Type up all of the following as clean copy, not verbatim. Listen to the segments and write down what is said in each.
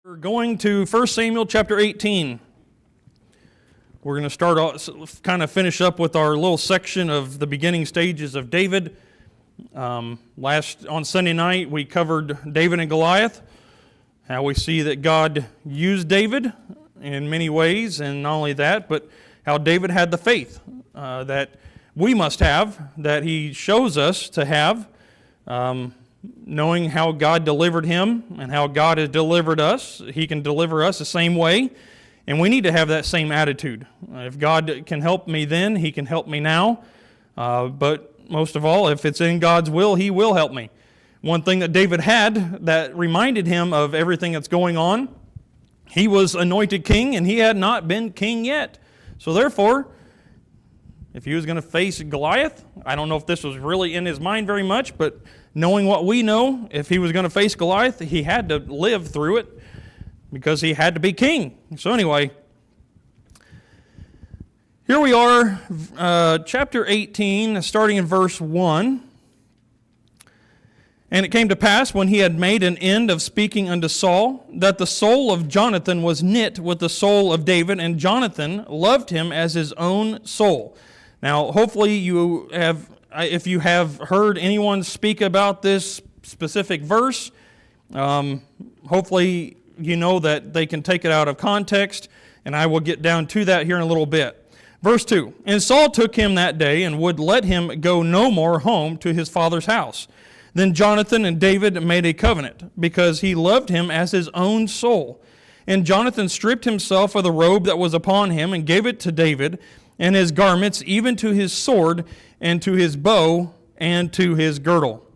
We're going to 1 Samuel chapter 18. We're going to start off, kind of finish up with our little section of the beginning stages of David. On Sunday night, we covered David and Goliath, how we see that God used David in many ways, and not only that, but how David had the faith that we must have, that he shows us to have, knowing how God delivered him and how God has delivered us. He can deliver us the same way, and we need to have that same attitude. If God can help me then, He can help me now. But most of all, if it's in God's will, He will help me. One thing that David had that reminded him of everything that's going on, he was anointed king, and he had not been king yet. So therefore, if he was going to face Goliath, I don't know if this was really in his mind very much, but knowing what we know, if he was going to face Goliath, he had to live through it because he had to be king. So anyway, here we are, chapter 18, starting in verse 1. And it came to pass, when he had made an end of speaking unto Saul, that the soul of Jonathan was knit with the soul of David, and Jonathan loved him as his own soul. Now, hopefully you have, if you have heard anyone speak about this specific verse, hopefully you know that they can take it out of context, and I will get down to that here in a little bit. Verse 2, And Saul took him that day, and would let him go no more home to his father's house. Then Jonathan and David made a covenant, because he loved him as his own soul. And Jonathan stripped himself of the robe that was upon him, and gave it to David, and his garments, even to his sword, and to his bow, and to his girdle.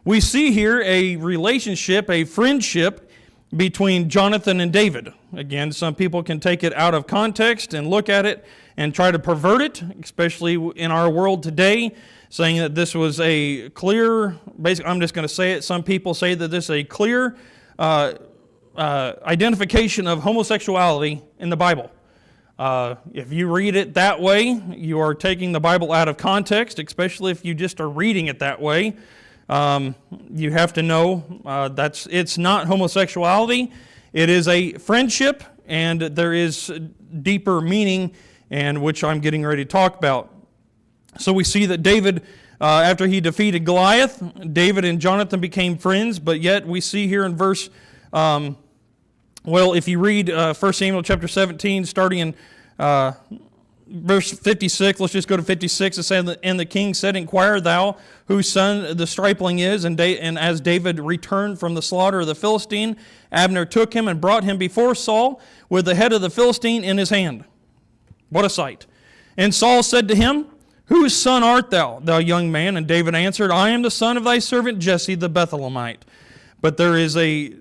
We see here a relationship, a friendship between Jonathan and David. Again, some people can take it out of context and look at it and try to pervert it, especially in our world today, saying that this was a clear, basically, I'm just going to say it, some people say that this is a clear identification of homosexuality in the Bible. If you read it that way, you are taking the Bible out of context, especially if you just are reading it that way. You have to know it's not homosexuality. It is a friendship, and there is deeper meaning, and which I'm getting ready to talk about. So we see that David, after he defeated Goliath, David and Jonathan became friends, but yet we see here in verse, if you read 1 Samuel chapter 17, starting in verse 56, let's just go to 56. It says, And the king said, Inquire thou whose son the stripling is. And as David returned from the slaughter of the Philistine, Abner took him and brought him before Saul with the head of the Philistine in his hand. What a sight. And Saul said to him, Whose son art thou, thou young man? And David answered, I am the son of thy servant Jesse the Bethlehemite. But there is a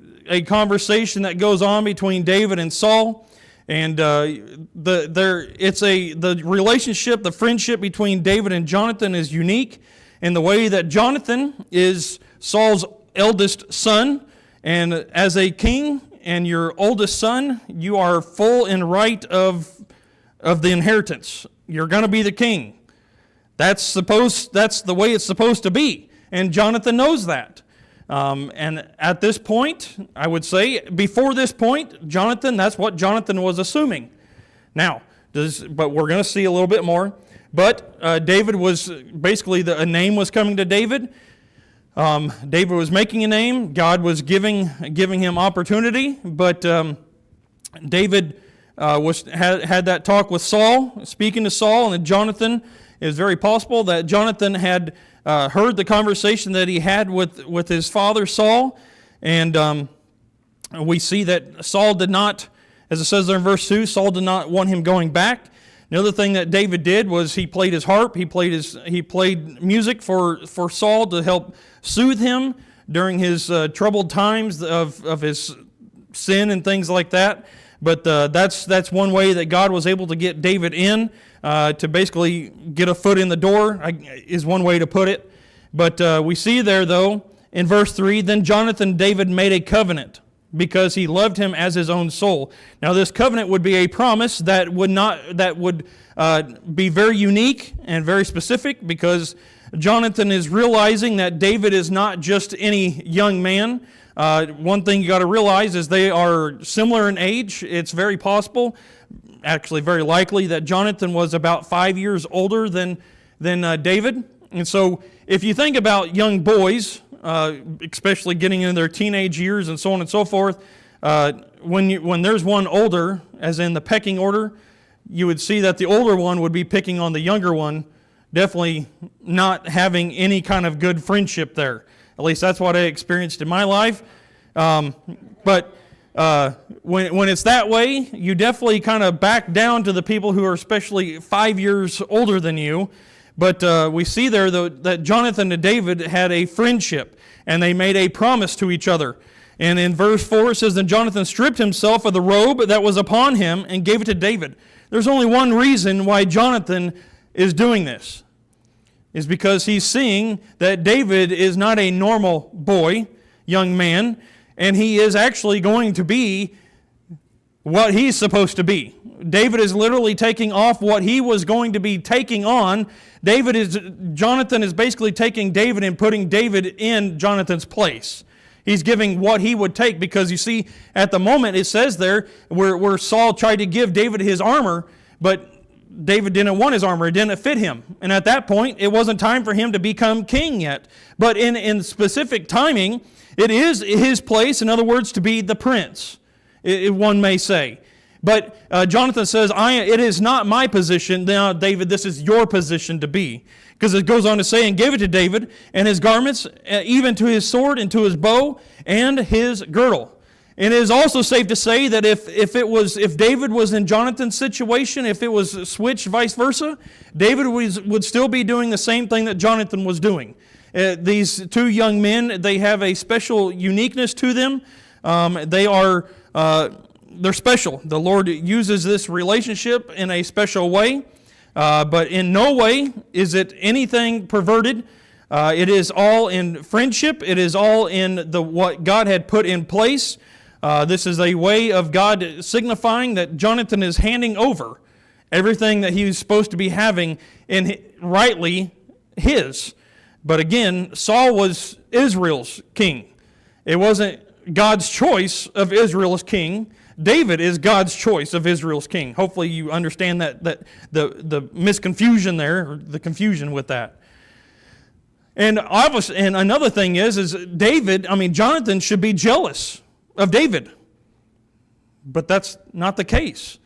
conversation that goes on between David and Saul, and the relationship, the friendship between David and Jonathan is unique in the way that Jonathan is Saul's eldest son, and as a king and your oldest son, you are full and right of the inheritance. You're going to be the king. That's the way it's supposed to be, and Jonathan knows that. And at this point, I would say, before this point, Jonathan, that's what Jonathan was assuming. Now, but we're going to see a little bit more. But David was, basically, a name was coming to David. David was making a name. God was giving him opportunity. But David had that talk with Saul, speaking to Saul, and then Jonathan. It was very possible that Jonathan had heard the conversation that he had with his father Saul, and we see that Saul did not, as it says there in verse 2, Saul did not want him going back. The other thing that David did was he played his harp, he played music for Saul to help soothe him during his troubled times of his sin and things like that. But that's one way that God was able to get David in, to basically get a foot in the door, is one way to put it. But we see there, though, in verse 3, Then Jonathan and David made a covenant, because he loved him as his own soul. Now this covenant would be a promise that would be very unique and very specific, because Jonathan is realizing that David is not just any young man. One thing you got to realize is they are similar in age. It's very possible, actually very likely, that Jonathan was about 5 years older than David. And so if you think about young boys, especially getting into their teenage years and so on and so forth, when there's one older, as in the pecking order, you would see that the older one would be picking on the younger one, definitely not having any kind of good friendship there. At least that's what I experienced in my life. But when it's that way, you definitely kind of back down to the people who are especially 5 years older than you. But we see there that Jonathan and David had a friendship, and they made a promise to each other. And in verse 4 it says, "Then Jonathan stripped himself of the robe that was upon him and gave it to David." There's only one reason why Jonathan is doing this, is because he's seeing that David is not a normal boy, young man, and he is actually going to be what he's supposed to be. David is literally taking off what he was going to be taking on. Jonathan is basically taking David and putting David in Jonathan's place. He's giving what he would take, because you see, at the moment it says there where Saul tried to give David his armor, but David didn't want his armor. It didn't fit him. And at that point, it wasn't time for him to become king yet. But in specific timing, it is his place, in other words, to be the prince, one may say. But Jonathan says, it is not my position. Now, David, this is your position to be. Because it goes on to say, "And gave it to David, and his garments, even to his sword, and to his bow, and his girdle." And it is also safe to say that if David was in Jonathan's situation, if it was switched vice versa, David would still be doing the same thing that Jonathan was doing. These two young men, they have a special uniqueness to them. They're special. The Lord uses this relationship in a special way. But in no way is it anything perverted. It is all in friendship. It is all in what God had put in place. This is a way of God signifying that Jonathan is handing over everything that he was supposed to be having in rightly his. But again, Saul was Israel's king. It wasn't God's choice of Israel as king. David is God's choice of Israel's king. Hopefully you understand that the misconfusion there, or the confusion with that. And another thing is Jonathan should be jealous of David. But that's not the case.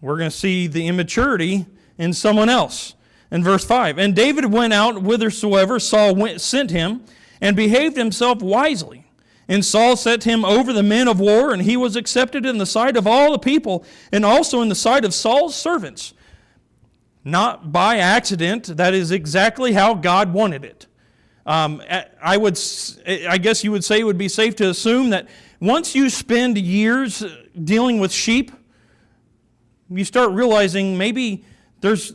We're going to see the immaturity in someone else. In verse 5, "And David went out whithersoever Saul sent him, and behaved himself wisely. And Saul set him over the men of war, and he was accepted in the sight of all the people, and also in the sight of Saul's servants." Not by accident. That is exactly how God wanted it. I guess you would say it would be safe to assume that once you spend years dealing with sheep, you start realizing maybe there's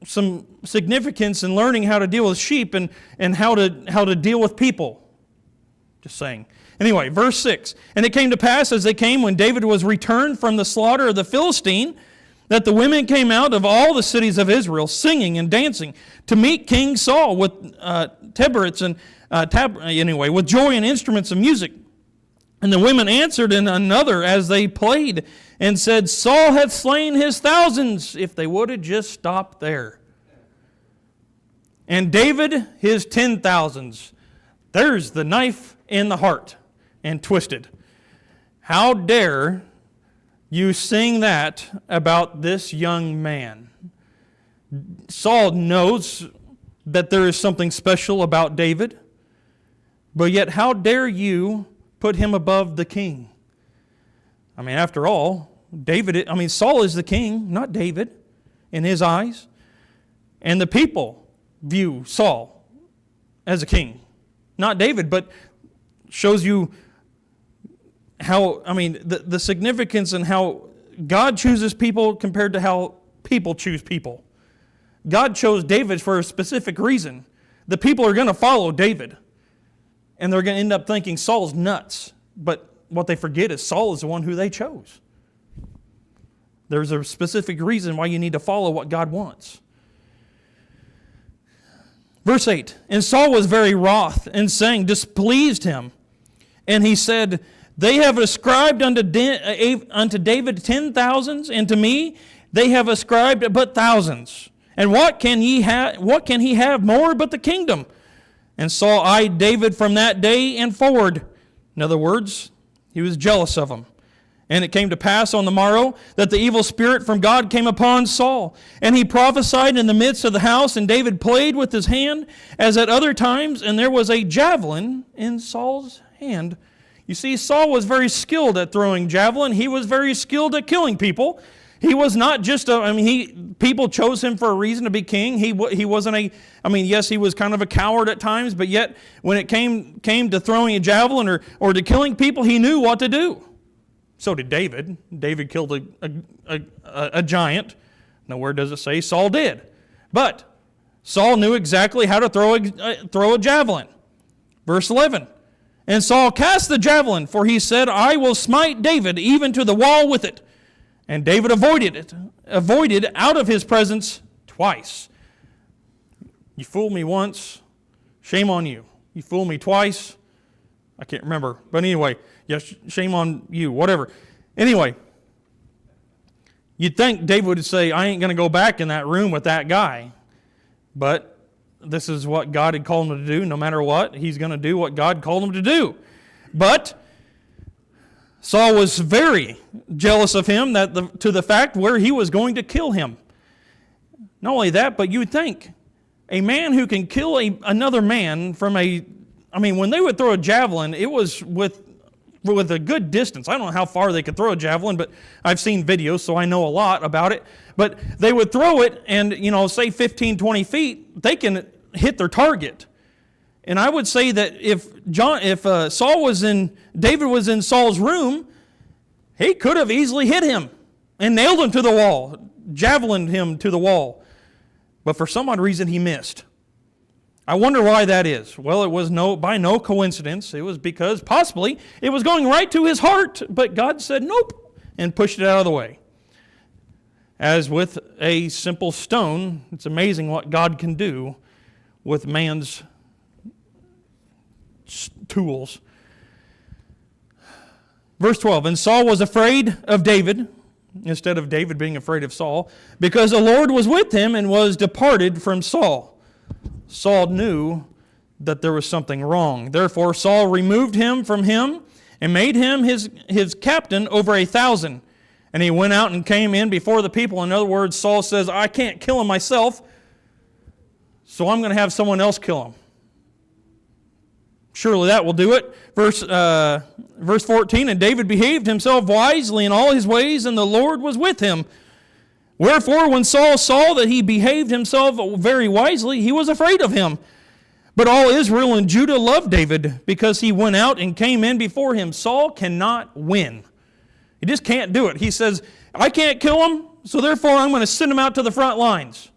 some significance in learning how to deal with sheep and how to deal with people. Just saying. Anyway, verse 6. "And it came to pass as they came, when David was returned from the slaughter of the Philistine, that the women came out of all the cities of Israel, singing and dancing, to meet King Saul with tabrets and with joy and instruments of music. And the women answered in another as they played, and said, Saul hath slain his thousands." If they would have just stopped there. "And David his 10,000s. There's the knife in the heart and twisted. How dare you sing that about this young man? Saul knows that there is something special about David, but yet how dare you put him above the king? After all, Saul is the king, not David, in his eyes. And the people view Saul as a king, not David, but shows you how, the significance and how God chooses people compared to how people choose people. God chose David for a specific reason. The people are going to follow David, and they're going to end up thinking Saul's nuts. But what they forget is Saul is the one who they chose. There's a specific reason why you need to follow what God wants. Verse 8, and Saul was very wroth, and saying, displeased him. And he said, they have ascribed unto David 10,000s, and to me they have ascribed but thousands. And what can he have more but the kingdom? And Saul eyed David from that day and forward. In other words, he was jealous of him. And it came to pass on the morrow that the evil spirit from God came upon Saul. And he prophesied in the midst of the house, and David played with his hand as at other times, and there was a javelin in Saul's hand. You see, Saul was very skilled at throwing javelin. He was very skilled at killing people. He was not just people chose him for a reason to be king. He wasn't yes, he was kind of a coward at times, but yet when it came to throwing a javelin or to killing people, he knew what to do. So did David. David killed a giant. Nowhere does it say Saul did. But Saul knew exactly how to throw a javelin. Verse 11. And Saul cast the javelin, for he said, I will smite David even to the wall with it. And David avoided out of his presence twice. You fooled me once, shame on you. You fooled me twice, I can't remember. But anyway, yes, shame on you, whatever. Anyway, you'd think David would say, I ain't going to go back in that room with that guy. But this is what God had called him to do. No matter what, he's going to do what God called him to do. But Saul was very jealous of him to the fact where he was going to kill him. Not only that, but you would think a man who can kill another man from when they would throw a javelin, it was with a good distance. I don't know how far they could throw a javelin, but I've seen videos, so I know a lot about it. But they would throw it and, say 15, 20 feet, they can hit their target. And I would say that if David was in Saul's room, he could have easily hit him and nailed him to the wall, javelined him to the wall. But for some odd reason, he missed. I wonder why that is. Well, it was by no coincidence. It was because possibly it was going right to his heart, but God said nope and pushed it out of the way. As with a simple stone, it's amazing what God can do with man's tools. Verse 12, and Saul was afraid of David, instead of David being afraid of Saul, because the Lord was with him and was departed from Saul. Saul knew that there was something wrong. Therefore Saul removed him from him and made him his captain over 1,000. And he went out and came in before the people. In other words, Saul says, I can't kill him myself, so I'm going to have someone else kill him. Surely that will do it. Verse 14, and David behaved himself wisely in all his ways, and the Lord was with him. Wherefore, when Saul saw that he behaved himself very wisely, he was afraid of him. But all Israel and Judah loved David, because he went out and came in before him. Saul cannot win. He just can't do it. He says, I can't kill him, so therefore I'm going to send him out to the front lines.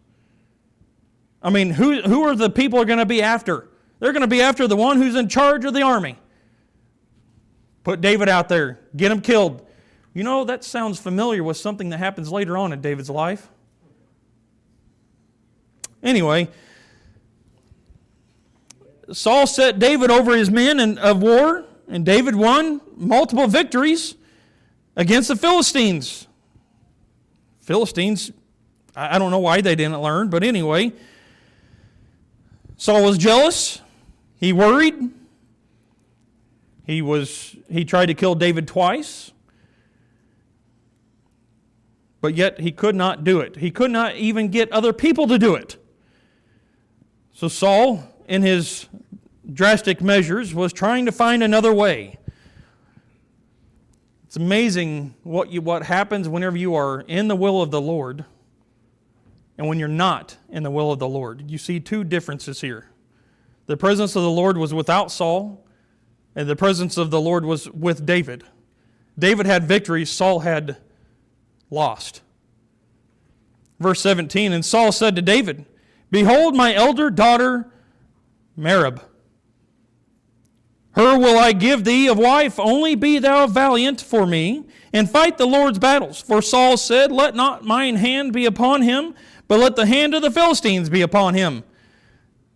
Who are the people going to be after? They're going to be after the one who's in charge of the army. Put David out there. Get him killed. That sounds familiar with something that happens later on in David's life. Anyway, Saul set David over his men of war, and David won multiple victories against the Philistines. Philistines, I don't know why they didn't learn, but anyway, Saul was jealous. He worried. He tried to kill David twice. But yet he could not do it. He could not even get other people to do it. So Saul, in his drastic measures, was trying to find another way. It's amazing what happens whenever you are in the will of the Lord and when you're not in the will of the Lord. You see two differences here. The presence of the Lord was without Saul, and the presence of the Lord was with David. David had victory, Saul had lost. Verse 17, and Saul said to David, Behold my elder daughter Merab. Her will I give thee of wife, only be thou valiant for me, and fight the Lord's battles. For Saul said, Let not mine hand be upon him, but let the hand of the Philistines be upon him.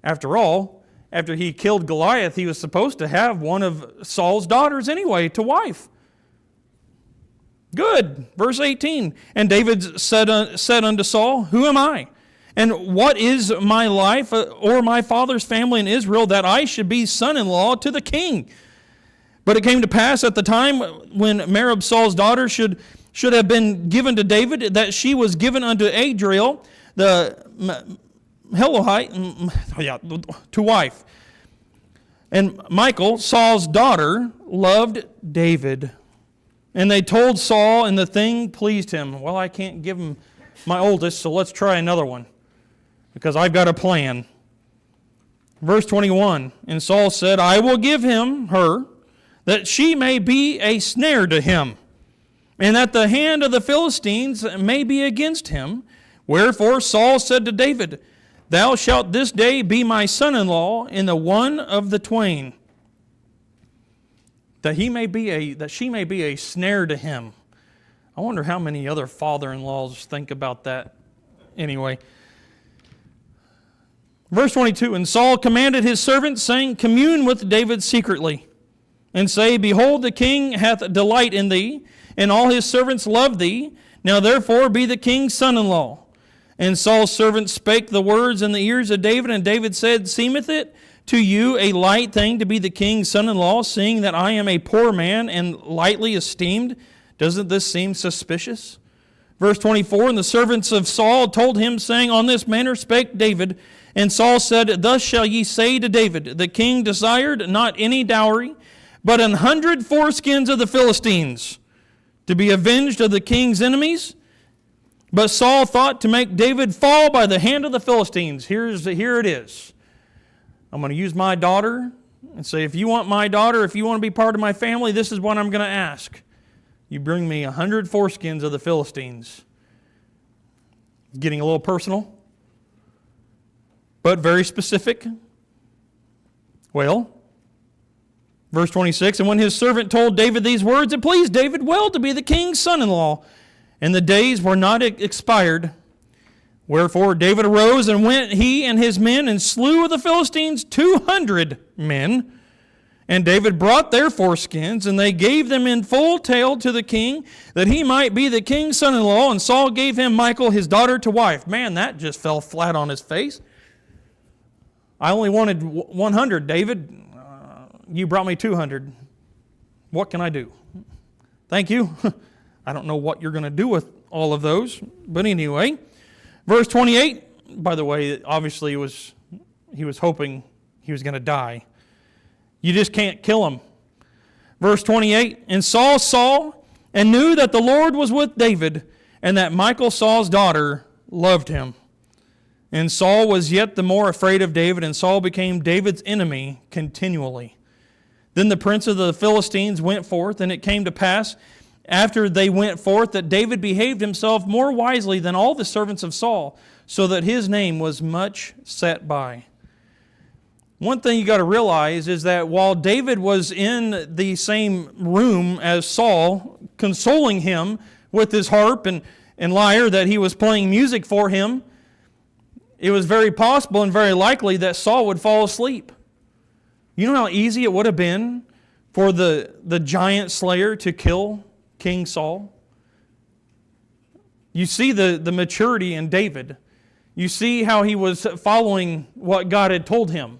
After all, after he killed Goliath, he was supposed to have one of Saul's daughters anyway to wife. Good. Verse 18. And David said unto Saul, Who am I? And what is my life or my father's family in Israel that I should be son-in-law to the king? But it came to pass at the time when Merab Saul's daughter should have been given to David, that she was given unto Adriel, the Helohite, to wife. And Michal, Saul's daughter, loved David. And they told Saul, and the thing pleased him. Well, I can't give him my oldest, so let's try another one, because I've got a plan. Verse 21, and Saul said, I will give him her, that she may be a snare to him, and that the hand of the Philistines may be against him. Wherefore Saul said to David, Thou shalt this day be my son-in-law in the one of the twain, that she may be a snare to him. I wonder how many other father-in-laws think about that anyway. Verse 22, and Saul commanded his servants, saying, Commune with David secretly, and say, Behold, the king hath delight in thee, and all his servants love thee. Now therefore be the king's son-in-law. And Saul's servants spake the words in the ears of David, and David said, Seemeth it to you a light thing to be the king's son-in-law, seeing that I am a poor man and lightly esteemed? Doesn't this seem suspicious? Verse 24, and the servants of Saul told him, saying, On this manner spake David. And Saul said, Thus shall ye say to David, The king desired not any dowry, but 100 foreskins of the Philistines, to be avenged of the king's enemies. But Saul thought to make David fall by the hand of the Philistines. Here it is. I'm going to use my daughter and say, if you want my daughter, if you want to be part of my family, this is what I'm going to ask. You bring me 100 foreskins of the Philistines. Getting a little personal, but very specific. Well, verse 26, and when his servant told David these words, it pleased David well to be the king's son-in-law, and the days were not expired. Wherefore David arose and went, he and his men, and slew of the Philistines 200 men. And David brought their foreskins, and they gave them in full tale to the king, that he might be the king's son-in-law. And Saul gave him Michal, his daughter, to wife. Man, that just fell flat on his face. I only wanted 100, David. You brought me 200. What can I do? Thank you. I don't know what you're going to do with all of those. But anyway, verse 28, by the way, obviously he was hoping he was going to die. You just can't kill him. Verse 28, and Saul saw and knew that the Lord was with David, and that Michal, Saul's daughter, loved him. And Saul was yet the more afraid of David, and Saul became David's enemy continually. Then the prince of the Philistines went forth, and it came to pass, after they went forth, that David behaved himself more wisely than all the servants of Saul, so that his name was much set by. One thing you got to realize is that while David was in the same room as Saul, consoling him with his harp and lyre that he was playing music for him, it was very possible and very likely that Saul would fall asleep. You know how easy it would have been for the giant slayer to kill King Saul? You see the maturity in David. You see how he was following what God had told him.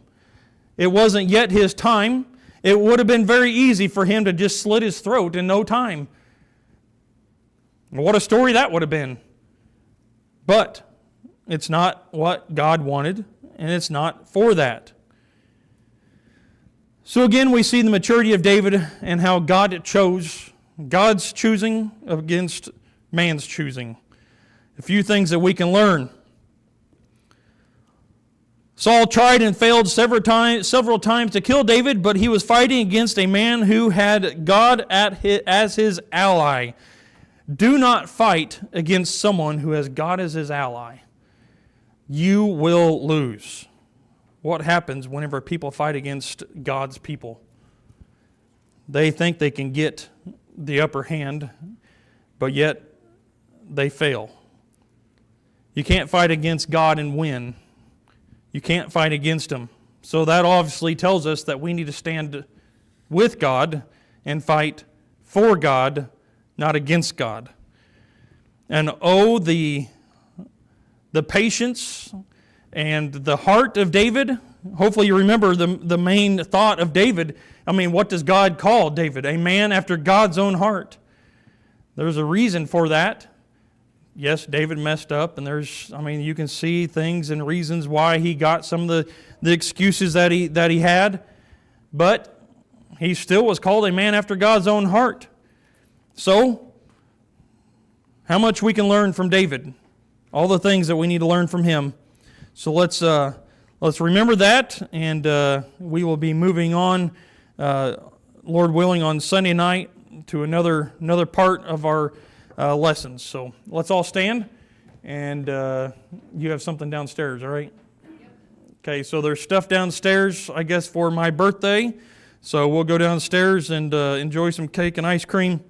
It wasn't yet his time. It would have been very easy for him to just slit his throat in no time. What a story that would have been. But it's not what God wanted, and it's not for that. So again, we see the maturity of David and how God chose, God's choosing against man's choosing. A few things that we can learn. Saul tried and failed several times to kill David, but he was fighting against a man who had God as his ally. Do not fight against someone who has God as his ally. You will lose. What happens whenever people fight against God's people? They think they can get the upper hand, but yet they fail. You can't fight against God and win. You can't fight against him. So that obviously tells us that we need to stand with God and fight for God, not against God. And oh, the patience and the heart of David. Hopefully you remember the main thought of David. I mean, what does God call David? A man after God's own heart. There's a reason for that. Yes, David messed up, and you can see things and reasons why he got some of the excuses that he had, but he still was called a man after God's own heart. So, how much we can learn from David, all the things that we need to learn from him. So let's remember that, and we will be moving on, Lord willing, on Sunday night to another part of our lessons. So let's all stand, and you have something downstairs, all right? Okay, so there's stuff downstairs, I guess, for my birthday. So we'll go downstairs and enjoy some cake and ice cream.